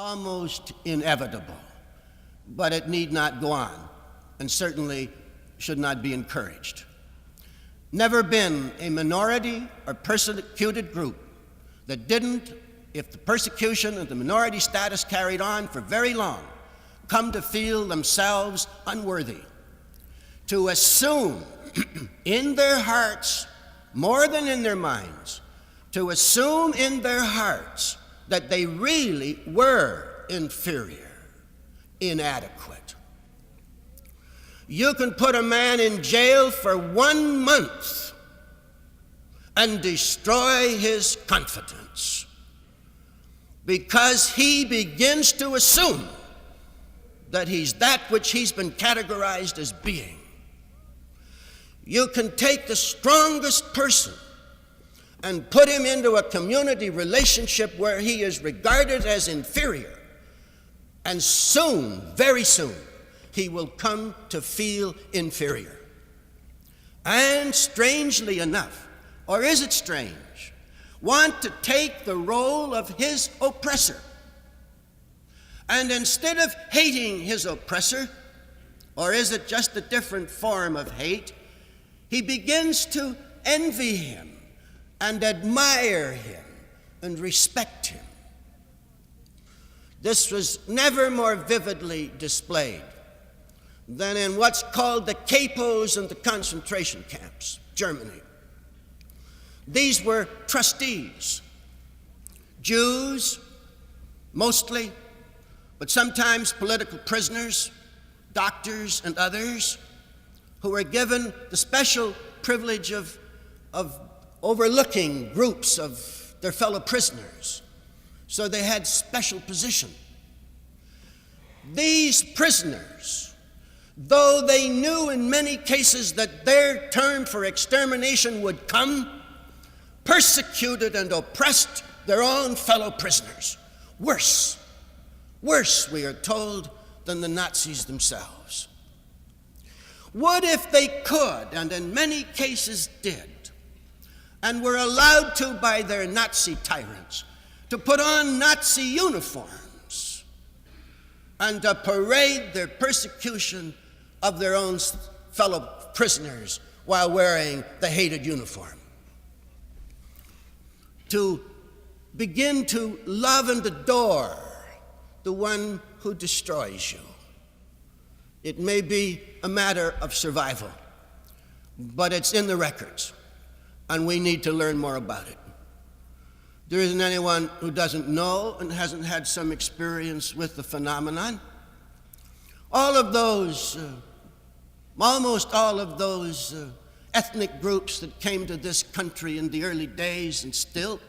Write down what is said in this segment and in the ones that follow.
almost inevitable, but it need not go on, and certainly should not be encouraged. Never been a minority or persecuted group that didn't, if the persecution and the minority status carried on for very long, come to feel themselves unworthy, to assume in their hearts, more than in their minds, to assume in their hearts that they really were inferior, inadequate. You can put a man in jail for 1 month and destroy his confidence because he begins to assume that he's that which he's been categorized as being. You can take the strongest person and put him into a community relationship where he is regarded as inferior, and soon, very soon, he will come to feel inferior. And strangely enough, or is it strange, want to take the role of his oppressor. And instead of hating his oppressor, or is it just a different form of hate, he begins to envy him and admire him and respect him. This was never more vividly displayed than in what's called the capos and the concentration camps, Germany. These were trustees, Jews mostly, but sometimes political prisoners, doctors, and others who were given the special privilege of overlooking groups of their fellow prisoners. So they had special position. These prisoners, though they knew in many cases that their turn for extermination would come, persecuted and oppressed their own fellow prisoners. Worse, we are told, than the Nazis themselves. Would if they could, and in many cases did, and were allowed to by their Nazi tyrants, to put on Nazi uniforms and to parade their persecution of their own fellow prisoners while wearing the hated uniform. To begin to love and adore the one who destroys you. It may be a matter of survival, but it's in the records, and we need to learn more about it. There isn't anyone who doesn't know and hasn't had some experience with the phenomenon. All of those, almost all of those ethnic groups that came to this country in the early days and still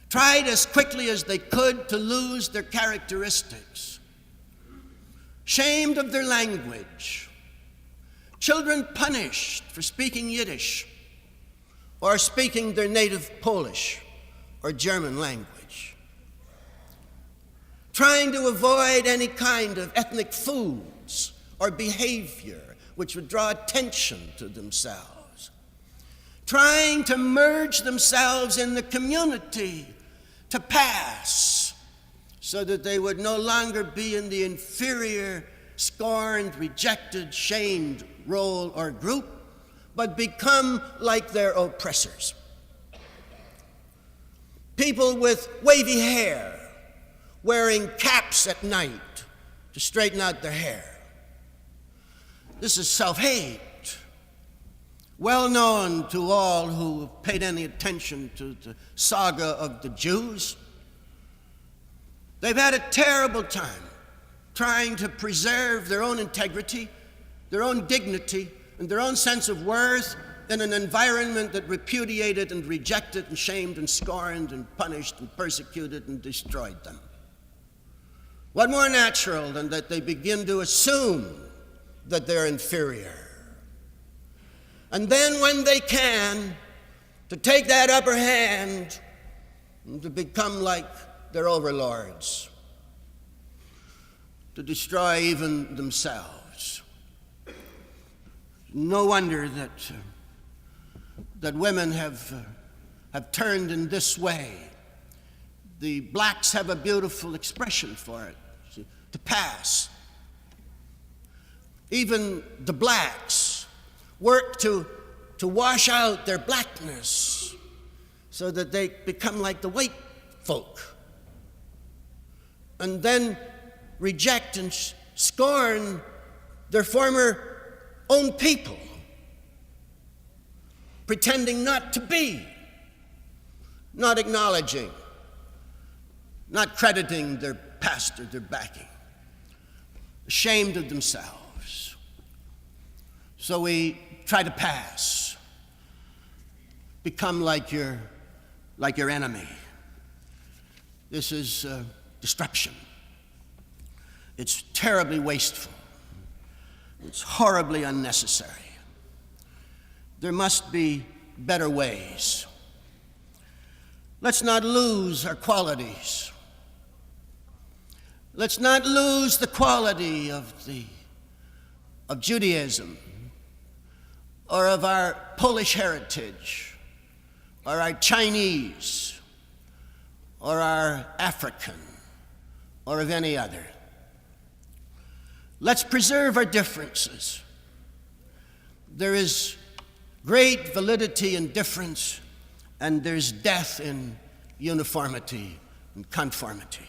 tried as quickly as they could to lose their characteristics, shamed of their language, children punished for speaking Yiddish or speaking their native Polish or German language, trying to avoid any kind of ethnic foods or behavior which would draw attention to themselves, trying to merge themselves in the community, to pass, so that they would no longer be in the inferior, scorned, rejected, shamed role or group, but become like their oppressors. People with wavy hair, wearing caps at night to straighten out their hair. This is self-hate, well known to all who paid any attention to the saga of the Jews. They've had a terrible time trying to preserve their own integrity, their own dignity, and their own sense of worth in an environment that repudiated and rejected and shamed and scorned and punished and persecuted and destroyed them. What more natural than that they begin to assume that they're inferior? And then when they can, to take that upper hand and to become like their overlords, to destroy even themselves. No wonder that women have turned in this way, The blacks have a beautiful expression for it, see, to pass. Even the blacks work to wash out their blackness so that they become like the white folk, and then reject and scorn their former own people, pretending not to be, not acknowledging, not crediting their pastor, their backing, ashamed of themselves. So we try to pass, become like your enemy. This is disruption. It's terribly wasteful. It's horribly unnecessary. There must be better ways. Let's not lose our qualities. Let's not lose the quality of Judaism, or of our Polish heritage, or our Chinese, or our African, or of any other. Let's preserve our differences. There is great validity in difference, and there's death in uniformity and conformity.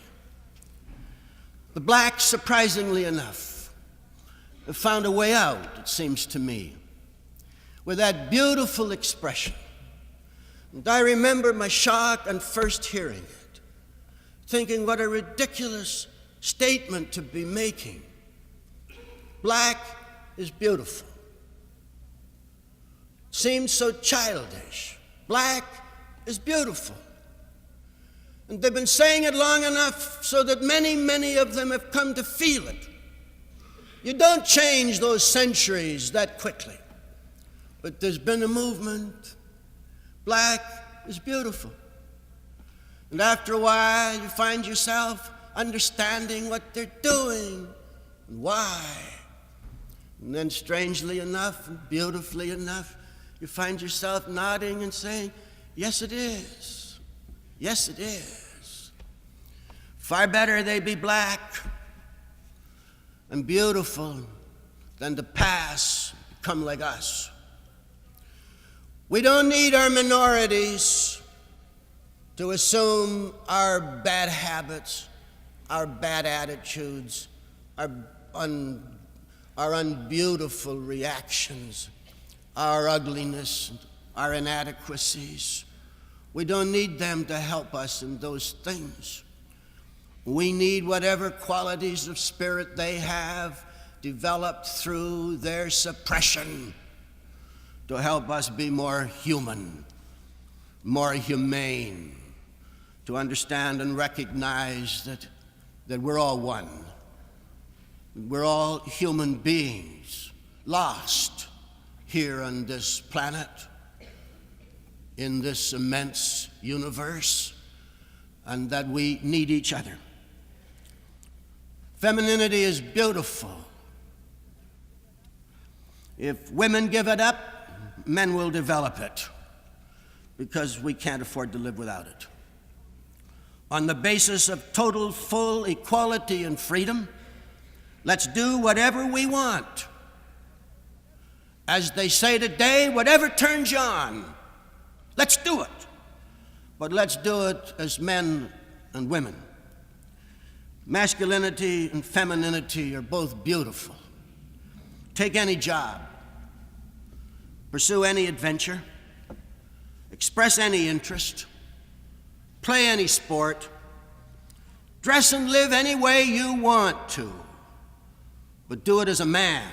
The blacks, surprisingly enough, have found a way out, it seems to me, with that beautiful expression. And I remember my shock on first hearing it, thinking what a ridiculous statement to be making. Black is beautiful. Seems so childish. Black is beautiful. And they've been saying it long enough so that many, many of them have come to feel it. You don't change those centuries that quickly. But there's been a movement. Black is beautiful. And after a while, you find yourself understanding what they're doing and why. And then strangely enough and beautifully enough, you find yourself nodding and saying, yes, it is. Yes, it is. Far better they be black and beautiful than to pass, become like us. We don't need our minorities to assume our bad habits, our bad attitudes, our unbeautiful reactions, our ugliness, our inadequacies. We don't need them to help us in those things. We need whatever qualities of spirit they have developed through their suppression to help us be more human, more humane, to understand and recognize that we're all one. We're all human beings, lost here on this planet, in this immense universe, and that we need each other. Femininity is beautiful. If women give it up, men will develop it, because we can't afford to live without it. On the basis of total, full equality and freedom, let's do whatever we want. As they say today, whatever turns you on, let's do it. But let's do it as men and women. Masculinity and femininity are both beautiful. Take any job, pursue any adventure, express any interest, play any sport, dress and live any way you want to, but do it as a man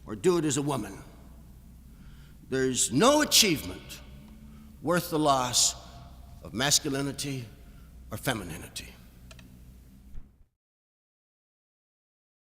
or do it as a woman. There's no achievement worth the loss of masculinity or femininity.